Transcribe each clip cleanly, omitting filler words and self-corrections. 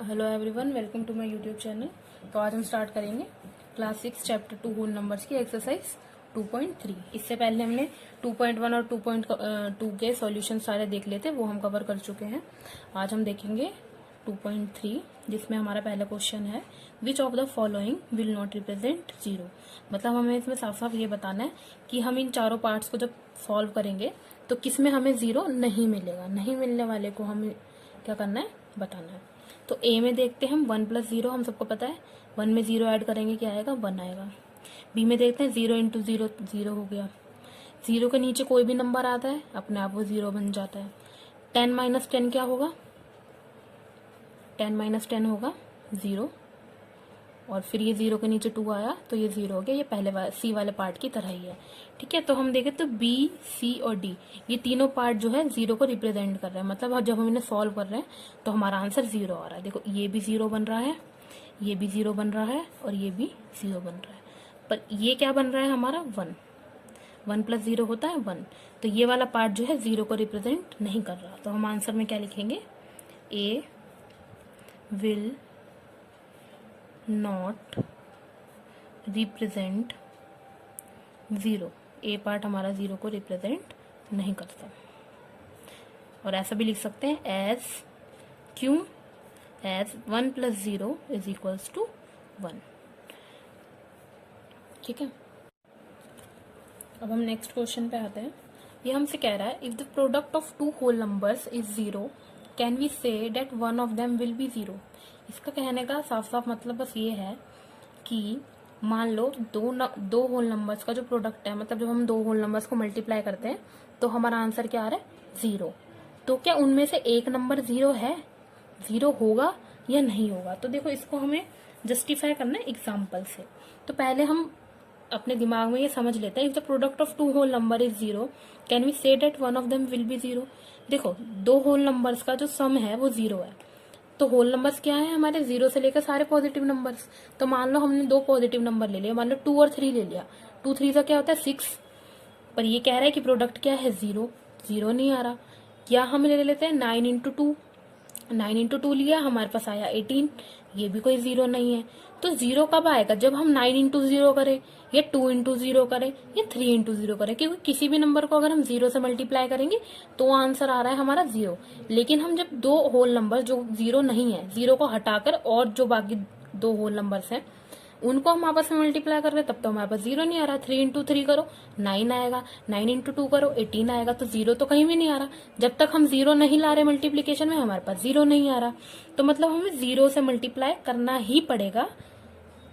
Hello everyone, welcome to my YouTube channel. तो आज हम स्टार्ट करेंगे क्लास 6 चैप्टर 2 होल नंबर्स की एक्सरसाइज 2.3। इससे पहले हमने 2.1 और 2.2 के सॉल्यूशन सारे देख लिए थे, वो हम कवर कर चुके हैं। आज हम देखेंगे 2.3, जिसमें हमारा पहला क्वेश्चन है which of the following will not represent zero. मतलब हमें इसमें साफ साफ ये बताना है कि हम इन चारों पार्ट्स को जब सॉल्व करेंगे तो किसमें हमें जीरो नहीं मिलेगा। नहीं मिलने वाले को हमें क्या करना है, बताना है। तो ए में देखते हैं हम 1 + 0, हम सबको पता है 1 में 0 ऐड करेंगे क्या आएगा, 1 आएगा। बी में देखते हैं 0 × 0 0 हो गया। 0 के नीचे कोई भी नंबर आता है अपने आप वो 0 बन जाता है। 10 - 10 क्या होगा, 10 - 10 होगा 0, और फिर ये 0 के नीचे 2 आया तो ये 0 हो गया। ये पहले सी वाले पार्ट की तरह ही है, ठीक है। तो हम देखें तो बी, सी और डी ये तीनों पार्ट जो है 0 को रिप्रेजेंट कर रहे हैं। मतलब जब हम इन्हें सॉल्व कर रहे हैं तो हमारा आंसर 0 आ रहा है। देखो ये भी 0 बन रहा है, ये भी 0 बन रहा है और ये भी 0 बन रहा है। पर ये क्या बन रहा है हमारा 1 + 0 होता है 1। तो ये वाला पार्ट जो है 0 को रिप्रेजेंट नहीं कर रहा। तो हम आंसर में क्या लिखेंगे, A will not represent zero. A part हमारा 0 को रिप्रेजेंट नहीं करता। और ऐसा भी लिख सकते हैं एज, क्यों, एज 1 + 0 = 1। ठीक है। अब हम नेक्स्ट क्वेश्चन पे आते हैं। ये हमसे कह रहा है if the product of two whole numbers is 0 can we say that one of them will be 0। इसका कहने का साफ साफ मतलब बस ये है कि मान लो दो होल नंबर्स का जो प्रोडक्ट है, मतलब जब हम दो होल नंबर्स को मल्टीप्लाई करते हैं तो हमारा आंसर क्या आ रहा है 0। तो क्या उनमें से एक नंबर 0 है, 0 होगा या नहीं होगा। तो देखो इसको हमें जस्टिफाई करना है एग्जाम्पल से। तो पहले हम अपने दिमाग में ये समझ लेते हैं if the product of two whole number is 0 can we say that one of them will be 0। देखो दो होल नंबर्स का जो सम है वो 0 है। तो होल नंबर्स क्या है हमारे, 0 से लेकर सारे पॉजिटिव नंबर्स। तो मान लो हमने दो पॉजिटिव नंबर ले लिया, मान लो 2 और 3 ले लिया। 2 3 का क्या होता है 6। पर ये कह रहा है कि प्रोडक्ट क्या है 0, 0 नहीं आ रहा। या हम ले लेते हैं 9 × 2, 9 × 2 लिया, हमारे पास आया 18, ये भी कोई 0 नहीं है। तो 0 कब आएगा, जब हम 9 × 0 करें या 2 × 0 करें या 3 × 0 करें। क्योंकि किसी भी नंबर को अगर हम 0 से मल्टीप्लाई करेंगे तो आंसर आ रहा है हमारा 0। लेकिन हम जब दो होल नंबर जो 0 नहीं है, 0 को हटाकर और जो बाकी दो होल नंबर्स हैं उनको हम आपस में मल्टीप्लाई कर रहे हैं, तब तो हमारे पास 0 नहीं आ रहा। 3 × 3 करो 9 आएगा, 9 × 2 करो 18 आएगा। तो 0 तो कहीं भी नहीं आ रहा। जब तक हम 0 नहीं ला रहे मल्टीप्लीकेशन में हमारे पास 0 नहीं आ रहा। तो मतलब हमें 0 से मल्टीप्लाई करना ही पड़ेगा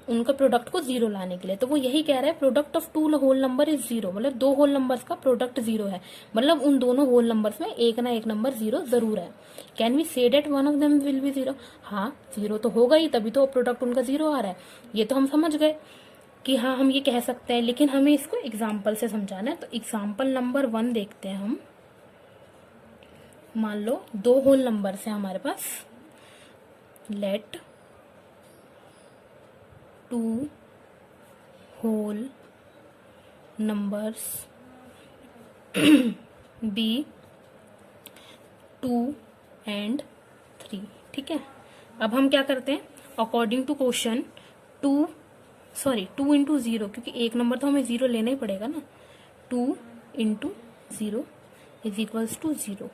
उनका प्रोडक्ट को 0 लाने के लिए। तो वो यही कह रहा है product of two whole number is 0, मतलब दो होल नंबर्स का प्रोडक्ट 0 है। मतलब उन दोनों होल नंबर्स में एक ना एक नंबर 0 जरूर है। Can we say that one of them will be 0। हाँ 0 तो होगा ही, तभी तो प्रोडक्ट उनका 0 आ रहा है। ये तो हम समझ गए कि हाँ हम ये कह सकते हैं, लेकिन हमें इसको एग्जाम्पल से समझाना है। तो एग्जाम्पल नंबर 1 देखते हैं हम। मान लो दो होल नंबर्स हैं हमारे पास, let 2 whole numbers be 2 and 3। ठीक है। अब हम क्या करते हैं, अकॉर्डिंग टू क्वेश्चन 2 × 0, क्योंकि एक नंबर तो हमें 0 लेना ही पड़ेगा ना। 2 × 0 = 0।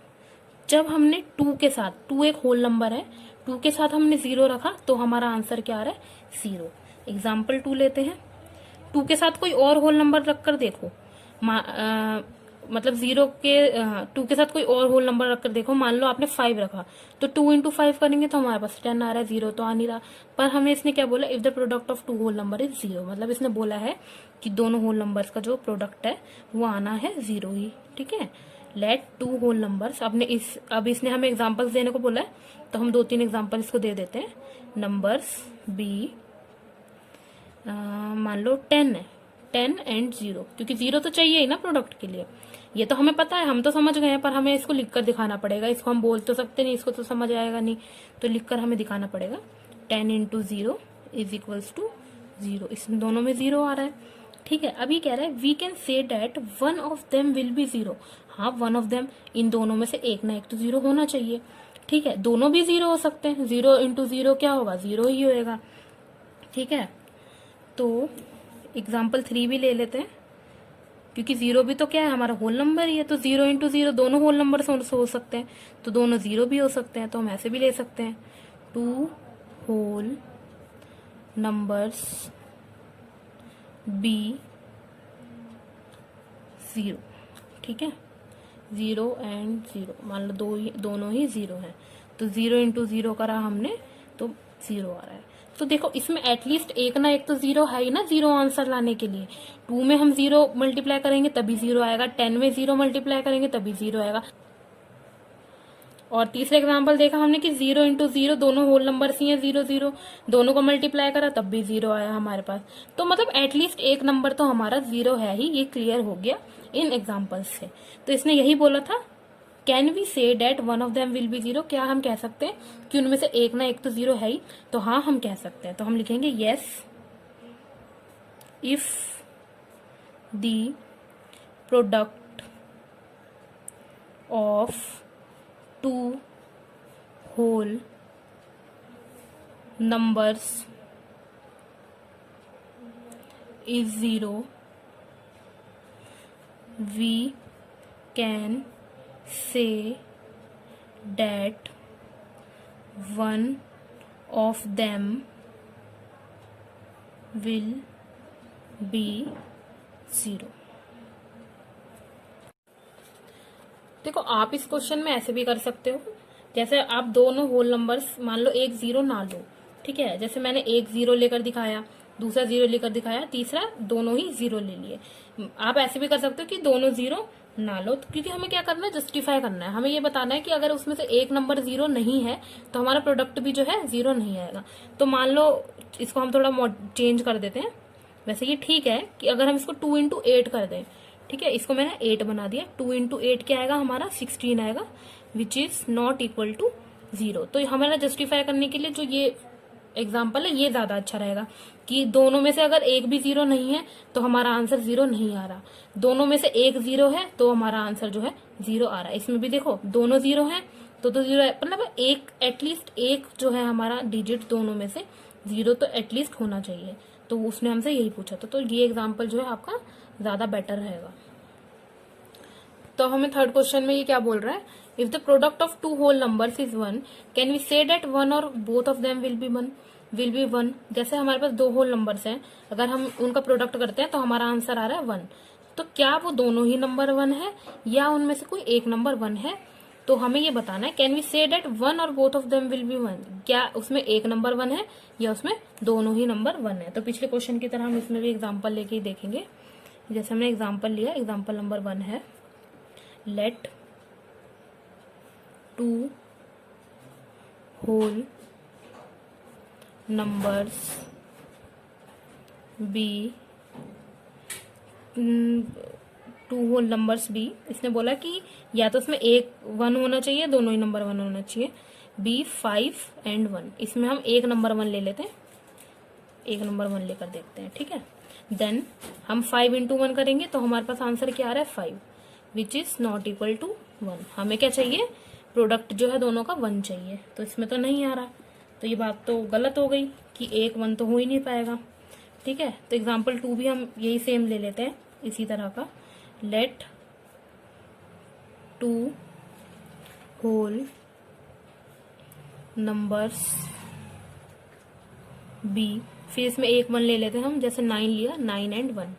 जब हमने 2 के साथ, 2 एक होल नंबर है, 2 के साथ हमने 0 रखा तो हमारा आंसर क्या आ रहा है 0। एग्जाम्पल 2 लेते हैं। 2 के साथ कोई और होल नंबर रखकर देखो, मतलब 2 के साथ कोई और होल नंबर रखकर देखो। मान लो आपने 5 रखा, तो 2 × 5 करेंगे तो हमारे पास 10 आ रहा है, 0 तो आ नहीं रहा। पर हमें इसने क्या बोला, if the product of two whole number is 0। मतलब इसने बोला है कि दोनों होल नंबर्स का जो प्रोडक्ट है वो आना है 0 ही। ठीक है। लेट 2 होल नंबर्स, अब इसने हमें एग्जाम्पल्स देने को बोला है तो हम 2-3 एग्जाम्पल इसको दे देते हैं। नंबर्स बी, मान लो 10 है, 10 and 0, क्योंकि 0 तो चाहिए ही ना प्रोडक्ट के लिए। ये तो हमें पता है, हम तो समझ गए हैं, पर हमें इसको लिखकर दिखाना पड़ेगा। इसको हम बोल तो सकते नहीं, इसको तो समझ आएगा नहीं, तो लिखकर हमें दिखाना पड़ेगा। 10 × 0 = 0। इस दोनों में 0 आ रहा है। ठीक है। अभी कह रहा है we can say that one of them will be 0। हाँ 1 ऑफ देम, इन दोनों में से एक ना एक तो 0 होना चाहिए। ठीक है, दोनों भी 0 हो सकते हैं, 0 इंटू 0 क्या होगा, 0 ही होएगा। ठीक है, तो एग्जाम्पल 3 भी ले लेते हैं, क्योंकि 0 भी तो क्या है, हमारा होल नंबर ही है, तो 0 इंटू 0 दोनों होल नंबर हो सकते हैं, तो दोनों 0 भी हो सकते हैं, तो हम ऐसे भी ले सकते हैं, 2 होल नंबर्स बी 0। ठीक है, 0 एंड 0, मान लो दोनों ही 0 हैं, तो 0 इंटू 0 करा हमने तो 0 आ रहा है। तो देखो इसमें एटलीस्ट एक ना एक तो 0 है ही ना, 0 आंसर लाने के लिए। 2 में हम 0 मल्टीप्लाई करेंगे तभी 0 आएगा, 10 में 0 मल्टीप्लाई करेंगे तभी 0 आएगा। और तीसरा एग्जाम्पल देखा हमने कि 0 इंटू 0 दोनों होल नंबर ही हैं, 0 0, दोनों को मल्टीप्लाई करा तब भी 0 आया हमारे पास। तो मतलब एटलीस्ट एक नंबर तो हमारा 0 है ही, ये क्लियर हो गया इन एग्जाम्पल्स से। तो इसने यही बोला था, can we say that one of them will be 0, क्या हम कह सकते हैं कि उनमें से एक ना एक तो 0 है ही, तो हाँ हम कह सकते हैं। तो हम लिखेंगे yes if the product of 2 whole numbers is 0, we can say that one of them will be 0। देखो आप इस क्वेश्चन में ऐसे भी कर सकते हो, जैसे आप दोनों होल नंबर्स मान लो, एक 0 ना लो। ठीक है, जैसे मैंने एक 0 लेकर दिखाया, दूसरा 0 लेकर दिखाया, तीसरा दोनों ही 0 ले लिए। आप ऐसे भी कर सकते हो कि दोनों 0 ना लो, तो क्योंकि हमें क्या करना है, जस्टिफाई करना है। हमें ये बताना है कि अगर उसमें से एक नंबर 0 नहीं है तो हमारा प्रोडक्ट भी जो है 0 नहीं आएगा। तो मान लो इसको हम थोड़ा चेंज कर देते हैं। वैसे ये ठीक है कि अगर हम इसको 2 इंटू 8 कर दें, ठीक है, इसको मैंने 8 बना दिया, 2 इंटू 8 क्या आएगा हमारा, 16 आएगा, which is not equal to 0। तो हमारा जस्टिफाई करने के लिए जो ये एग्जाम्पल है ये ज्यादा अच्छा रहेगा कि दोनों में से अगर एक भी 0 नहीं है तो हमारा आंसर 0 नहीं आ रहा, दोनों में से एक 0 है तो हमारा आंसर जो है 0 आ रहा है। इसमें भी देखो दोनों 0 है तो 0 है, मतलब एक एटलीस्ट एक जो है हमारा डिजिट दोनों में से 0 तो एटलीस्ट होना चाहिए। तो उसने हमसे यही पूछा था, तो ये एग्जाम्पल जो है आपका ज्यादा बेटर रहेगा। तो हमें थर्ड क्वेश्चन में ये क्या बोल रहा है, if the product of 2 whole numbers is 1, can we say that one or both of them will be 1। जैसे हमारे पास 2 होल नंबर्स हैं, अगर हम उनका प्रोडक्ट करते हैं तो हमारा आंसर आ रहा है 1। तो क्या वो दोनों ही नंबर 1 है या उनमें से कोई एक नंबर 1 है, तो हमें ये बताना है। Can we say that one or both of them will be 1, क्या उसमें एक नंबर 1 है या उसमें दोनों ही नंबर 1 है। तो पिछले क्वेश्चन की तरह हम इसमें भी एग्जाम्पल लेके ही देखेंगे। जैसे हमने एग्जाम्पल लिया, एग्जाम्पल नंबर 1 है, late 2 whole numbers be 2 whole numbers be, इसने बोला कि या तो उसमें एक 1 होना चाहिए, दोनों ही नंबर 1 होना चाहिए, बी 5 एंड 1। इसमें हम एक नंबर 1 ले लेते हैं, एक नंबर 1 लेकर देखते हैं। ठीक है, देन हम 5 इंटू 1 करेंगे तो हमारे पास आंसर क्या आ रहा है 5, which is not equal to 1। हमें क्या चाहिए, प्रोडक्ट जो है दोनों का 1 चाहिए, तो इसमें तो नहीं आ रहा, तो ये बात तो गलत हो गई कि एक 1 तो हो ही नहीं पाएगा। ठीक है, तो एग्जाम्पल 2 भी हम यही सेम ले लेते हैं इसी तरह का, लेट 2 होल नंबर्स बी, फिर इसमें एक 1 ले लेते हैं हम, जैसे 9 लिया, 9 एंड 1।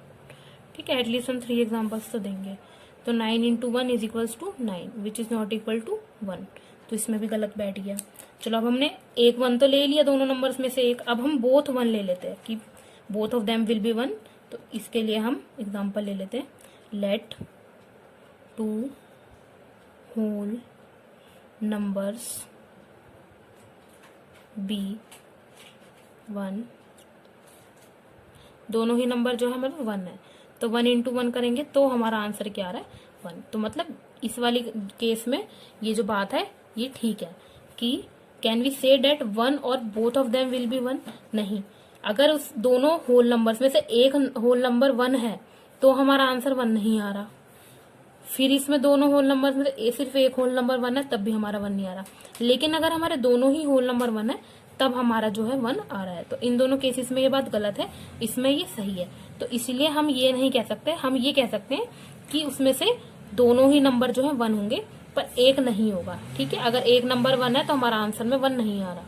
ठीक है, एटलीस्ट हम 3 एग्जाम्पल्स तो देंगे। तो 9 into 1 is equals to 9, which is not equal to 1। तो इसमें भी गलत बैठ गया। चलो अब हमने एक 1 तो ले लिया दोनों नंबर्स में से एक, अब हम बोथ 1 ले लेते हैं कि both of them will be 1। तो इसके लिए हम एग्जाम्पल ले लेते हैं, लेट 2 होल नंबर्स बी 1, दोनों ही नंबर जो है हमारे 1 है, तो 1 इंटू 1 करेंगे तो हमारा आंसर क्या आ रहा है 1। तो मतलब इस वाली केस में ये जो बात है ये ठीक है कि कैन वी से डेट 1 और both of them will be 1, नहीं, अगर उस दोनों होल नंबर्स में से एक होल नंबर 1 है तो हमारा आंसर 1 नहीं आ रहा। फिर इसमें दोनों होल नंबर में से सिर्फ एक होल नंबर 1 है, तब भी हमारा 1 नहीं आ रहा। लेकिन अगर हमारे दोनों ही होल नंबर 1 है तब हमारा जो है 1 आ रहा है। तो इन दोनों केसेस में ये बात गलत है, इसमें ये सही है। तो इसलिए हम ये नहीं कह सकते, हम ये कह सकते हैं कि उसमें से दोनों ही नंबर जो है 1 होंगे, पर एक नहीं होगा। ठीक है, अगर एक नंबर 1 है तो हमारा आंसर में 1 नहीं आ रहा।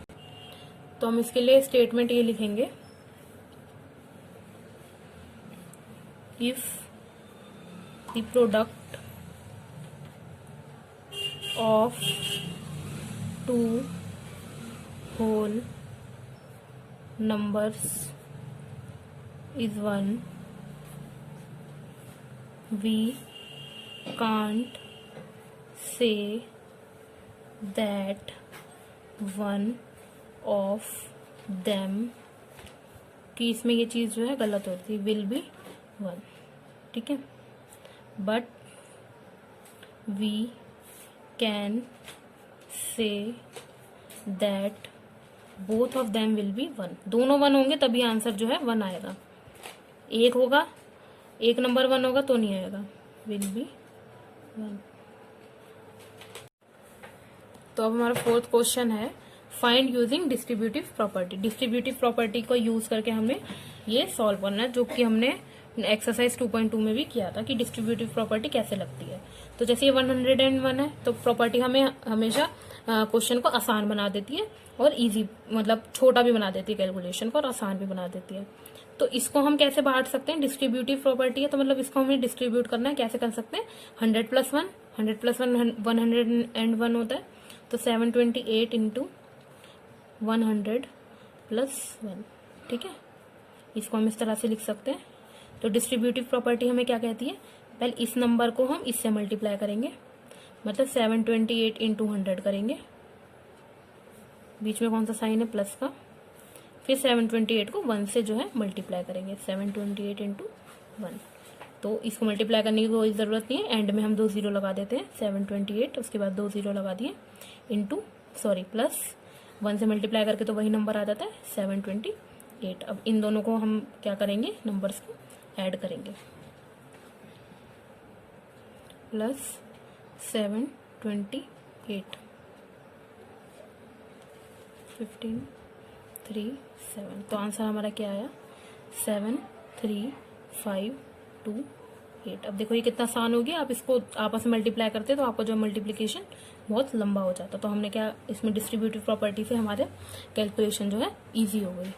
तो हम इसके लिए स्टेटमेंट ये लिखेंगे, if the product of two whole numbers is 1, we can't say that one of them, कि इसमें ये चीज़ जो है गलत होती है, will be 1। ठीक है, but we can say that both of them will be 1। दोनों 1 होंगे तभी आंसर जो है 1 आएगा। एक होगा, एक नंबर 1 होगा तो नहीं आएगा, विल बी 1। तो अब हमारा फोर्थ क्वेश्चन है, find using distributive property. Distributive property को यूज करके हमें ये सॉल्व करना है, जो कि हमने एक्सरसाइज 2.2 में भी किया था कि डिस्ट्रीब्यूटिव प्रॉपर्टी कैसे लगती है। तो जैसे ये 101 है तो प्रॉपर्टी हमें हमेशा क्वेश्चन को आसान बना देती है और इजी, मतलब छोटा भी बना देती है कैलकुलेशन को और आसान भी बना देती है। तो इसको हम कैसे बांट सकते हैं, डिस्ट्रीब्यूटिव प्रॉपर्टी है तो मतलब इसको हमें डिस्ट्रीब्यूट करना है। कैसे कर सकते हैं, 100 + 1, 100 + 1 101 होता है, तो 728 इंटू 100 + 1। ठीक है, इसको हम इस तरह से लिख सकते हैं। तो डिस्ट्रीब्यूटिव प्रॉपर्टी हमें क्या कहती है, पहले इस नंबर को हम इससे मल्टीप्लाई करेंगे, मतलब 728 इंटू 100 करेंगे, बीच में कौन सा साइन है, प्लस का। फिर 728 को 1 से जो है मल्टीप्लाई करेंगे, 728 इंटू 1। तो इसको मल्टीप्लाई करने की कोई ज़रूरत नहीं है, एंड में हम 2 0 लगा देते हैं, 728 उसके बाद 2 0 लगा दिए, इंटू प्लस 1 से मल्टीप्लाई करके तो वही नंबर आ जाता है 728। अब इन दोनों को हम क्या करेंगे, नंबर्स को ऐड करेंगे, प्लस 728 15 3 7। तो आंसर हमारा क्या आया, 7 3 5 2 8। अब देखो ये कितना आसान हो गया, आप इसको आपस में मल्टीप्लाई करते तो आपका जो मल्टीप्लिकेशन बहुत लंबा हो जाता। तो हमने क्या, इसमें डिस्ट्रीब्यूटिव प्रॉपर्टी से हमारे कैलकुलेशन जो है इजी हो गई।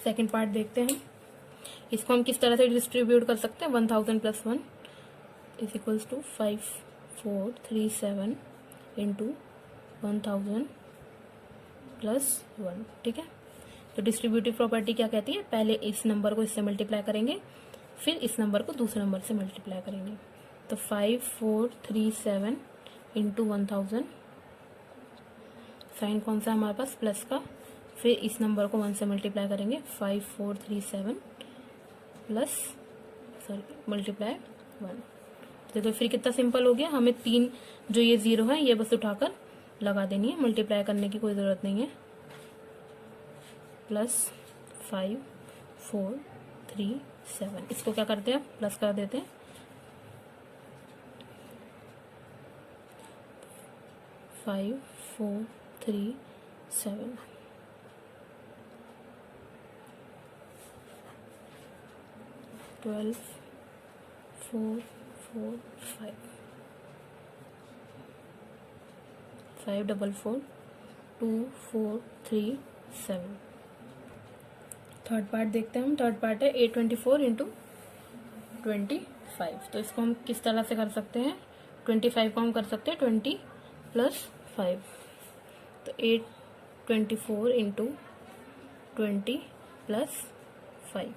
सेकंड पार्ट देखते हैं, इसको हम किस तरह से डिस्ट्रीब्यूट कर सकते हैं। 1000 + 1 = 5437 इंटू 1000 + 1। ठीक है, तो डिस्ट्रीब्यूटिव प्रॉपर्टी क्या कहती है, पहले इस नंबर को इससे मल्टीप्लाई करेंगे, फिर इस नंबर को दूसरे नंबर से मल्टीप्लाई करेंगे। तो 5437 इंटू 1000, साइन कौन सा है हमारे पास, प्लस का। फिर इस नंबर को 1 से मल्टीप्लाई करेंगे, 5437 प्लस मल्टीप्लाई 1। तो फिर कितना सिंपल हो गया, हमें 3 जो ये 0 है ये बस उठाकर लगा देनी है, मल्टीप्लाई करने की कोई ज़रूरत नहीं है। प्लस 5 4 3 7, इसको क्या करते हैं, प्लस कर देते हैं, 5 4 3 7। 12 4 4 5 5 4 4 2 4 3 7। थर्ड पार्ट देखते हैं हम, थर्ड पार्ट है 824 इंटू 25। तो इसको हम किस तरह से कर सकते हैं, 25 को हम कर सकते हैं 20 + 5। तो 824 इंटू 20 + 5।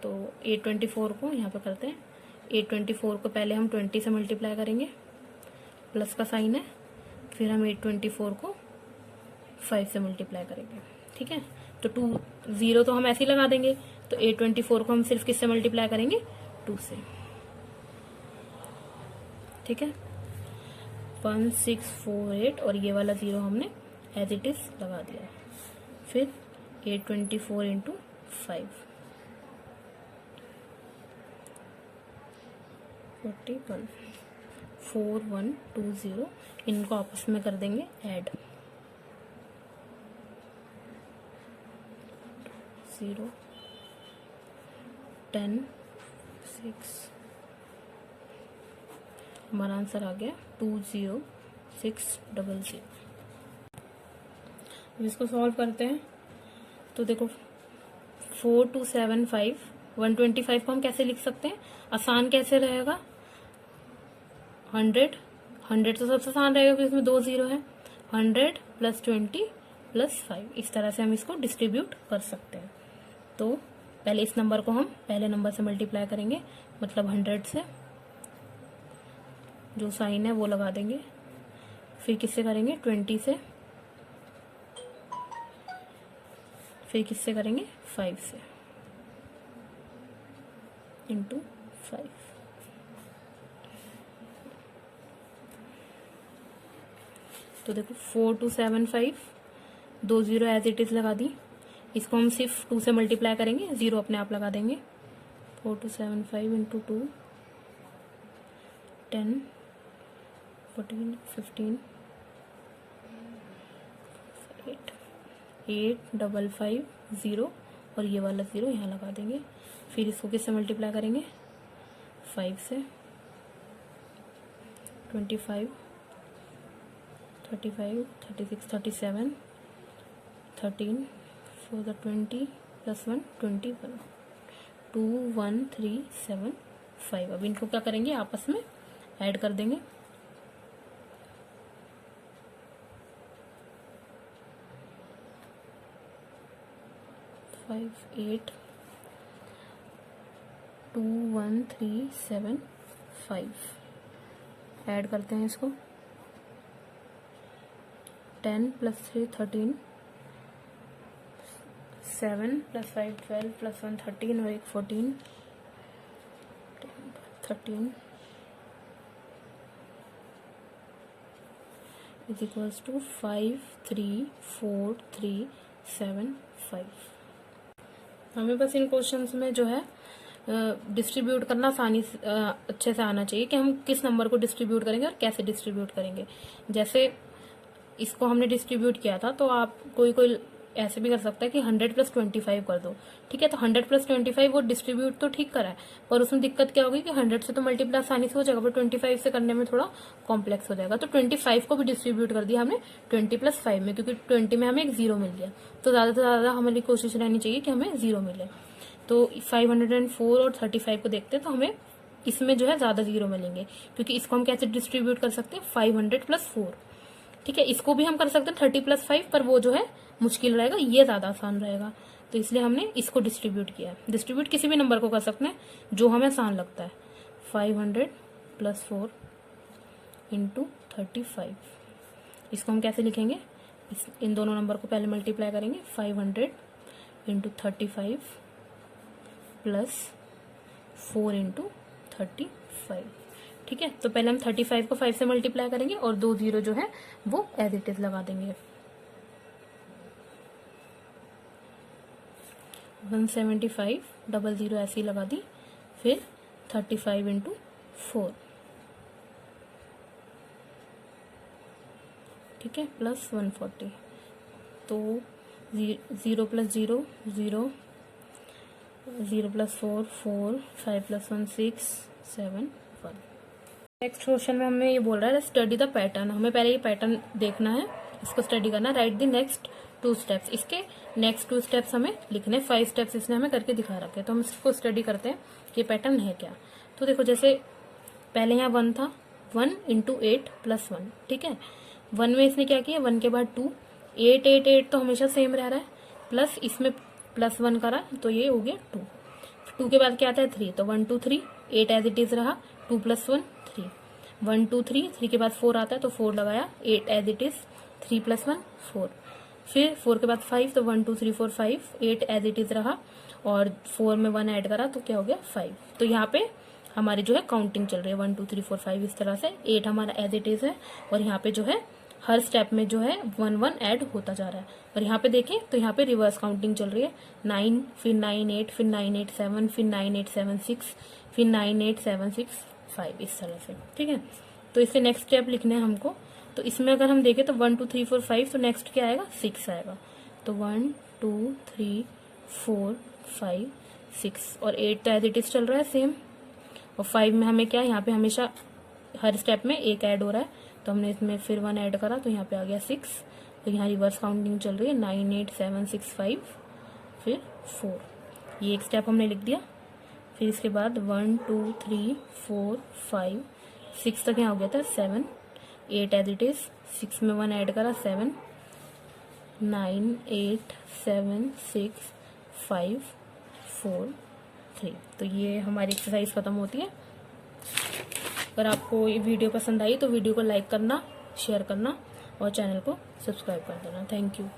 तो 824 को यहाँ पे करते हैं, 824 को पहले हम 20 से मल्टीप्लाई करेंगे, प्लस का साइन है, फिर हम 824 को 5 से मल्टीप्लाई करेंगे। ठीक है, तो 2 0 तो हम ऐसे ही लगा देंगे, तो 824 को हम सिर्फ किससे मल्टीप्लाई करेंगे, 2 से। ठीक है, 1648 और ये वाला 0 हमने एज इट इज लगा दिया। फिर 824 इंटू 5, 41 4120, इनको आपस में कर देंगे ऐड। 0 10 6, हमारा आंसर आ गया 20600। अब इसको सॉल्व करते हैं। तो देखो 4275 125 को हम कैसे लिख सकते हैं, आसान कैसे रहेगा, 100 100 तो सबसे आसान रहेगा क्योंकि इसमें 2 0 है। 100 + 20 + 5, इस तरह से हम इसको डिस्ट्रीब्यूट कर सकते हैं। तो पहले इस नंबर को हम पहले नंबर से मल्टीप्लाई करेंगे, मतलब 100 से, जो साइन है वो लगा देंगे। फिर किससे करेंगे, 20 से, फिर किससे करेंगे, 5 से, इंटू 5। तो देखो 4275, 2 0 एज इट इज लगा दी। इसको हम सिर्फ 2 से मल्टीप्लाई करेंगे, 0 अपने आप लगा देंगे। 4275 इंटू 2, 10 14 15 8 5 5 0, और ये वाला 0 यहाँ लगा देंगे। फिर इसको किससे मल्टीप्लाई करेंगे, 5 से, 25 35 36 37 13 4 the 20 + 1 21 21375। अब इनको क्या करेंगे, आपस में ऐड कर देंगे। 582135 ऐड करते हैं इसको। 10 + 3 13, 7 + 5 12 + 1 13 और एक 14 13 इज इक्वल्स टू 53435। हमें बस इन क्वेश्चंस में जो है डिस्ट्रीब्यूट करना आसानी से अच्छे से आना चाहिए कि हम किस नंबर को डिस्ट्रीब्यूट करेंगे और कैसे डिस्ट्रीब्यूट करेंगे। जैसे इसको हमने डिस्ट्रीब्यूट किया था, तो आप कोई ऐसे भी कर सकता है कि 100 + 25 कर दो, ठीक है। तो 100 + 25 वो डिस्ट्रीब्यूट तो ठीक करा है, पर उसमें दिक्कत क्या होगी कि 100 से तो मल्टीप्लाई आसानी से हो जाएगा, पर 25 से करने में थोड़ा कॉम्प्लेक्स हो जाएगा। तो 25 को भी डिस्ट्रीब्यूट कर दिया हमने 20 + 5 में, क्योंकि 20 में हमें एक 0 मिल गया। तो ज्यादा से ज्यादा हमारी कोशिश रहनी चाहिए कि हमें 0 मिले। तो 504 और 35 को देखते हैं, तो हमें इसमें जो है ज्यादा 0 मिलेंगे, क्योंकि इसको हम कैसे डिस्ट्रीब्यूट कर सकते हैं, 500 + 4, ठीक है। इसको भी हम कर सकते हैं 30 + 5, पर वो जो है मुश्किल रहेगा, ये ज्यादा आसान रहेगा। तो इसलिए हमने इसको डिस्ट्रीब्यूट किया है। डिस्ट्रीब्यूट किसी भी नंबर को कर सकते हैं जो हमें आसान लगता है। 500 + 4 इंटू 35, इसको हम कैसे लिखेंगे, इन दोनों नंबर को पहले मल्टीप्लाई करेंगे। 500 इंटू 35 + 4 इंटू 35, ठीक है। तो पहले हम 35 को 5 से मल्टीप्लाई करेंगे और 2 0 जो है वो एज इट इज लगा देंगे। 175 00 ऐसे ही लगा दी। फिर 35 इंटू 4, ठीक है, + 140। तो 0 + 0 0, 0 + 4 4, 5 + 1 6 7 1। नेक्स्ट क्वेश्चन में हमें ये बोल रहा है स्टडी द पैटर्न। हमें पहले ये पैटर्न देखना है, इसको स्टडी करना है। राइट द नेक्स्ट 2 स्टेप्स, इसके नेक्स्ट 2 स्टेप्स हमें लिखने। 5 स्टेप्स इसने हमें करके दिखा रखे हैं, तो हम इसको स्टडी करते हैं कि पैटर्न है क्या। तो देखो, जैसे पहले यहाँ 1 था, 1 इंटू 8 + 1, ठीक है। 1 में इसने क्या किया, 1 के बाद 2, 8 8 8 तो हमेशा सेम रह रहा है, प्लस इसमें +1 करा तो ये हो गया 2। 2 के बाद क्या आता है, 3, तो 1 2 3, 8 एज इट इज रहा, 2 + 1 3, 1 2 3, 3 के बाद 4 आता है तो 4 लगाया, 8 एज इट इज, 3 + 1 4। फिर 4 के बाद 5, तो 1 2 3 4 5, 8 एज इट इज रहा, और 4 में 1 ऐड करा तो क्या हो गया 5। तो यहाँ पे हमारी जो है काउंटिंग चल रही है 1 2 3 4 5 इस तरह से। 8 हमारा एज इट इज है, और यहाँ पे जो है हर स्टेप में जो है 1 1 ऐड होता जा रहा है। और यहाँ पे देखें तो यहाँ पे रिवर्स काउंटिंग चल रही है, 9 फिर 9 8 फिर 9 8 7 फिर 9 8 7 6 फिर 9 8 7 6 5 इस तरह से, ठीक है। तो इससे नेक्स्ट स्टेप लिखना है हमको। तो इसमें अगर हम देखें तो 1 2 3 4 5, तो नेक्स्ट क्या आएगा 6 आएगा। तो 1 2 3 4 5 6 और 8 तो एज इट इज चल रहा है सेम। और 5 में हमें क्या है, यहाँ पे हमेशा हर स्टेप में एक ऐड हो रहा है, तो हमने इसमें फिर 1 ऐड करा तो यहाँ पे आ गया 6। तो यहाँ रिवर्स काउंटिंग चल रही है 9 8 7 6 5 फिर 4, ये एक स्टेप हमने लिख दिया। फिर इसके बाद 1 2 3 4 5 6 तक यहाँ हो गया था 7 8 एज इट इज, 6 में 1 ऐड करा 7 9 8 7 6 5 4 3। तो ये हमारी एक्सरसाइज खत्म होती है। अगर आपको ये वीडियो पसंद आई तो वीडियो को लाइक करना, शेयर करना और चैनल को सब्सक्राइब कर देना। Thank you.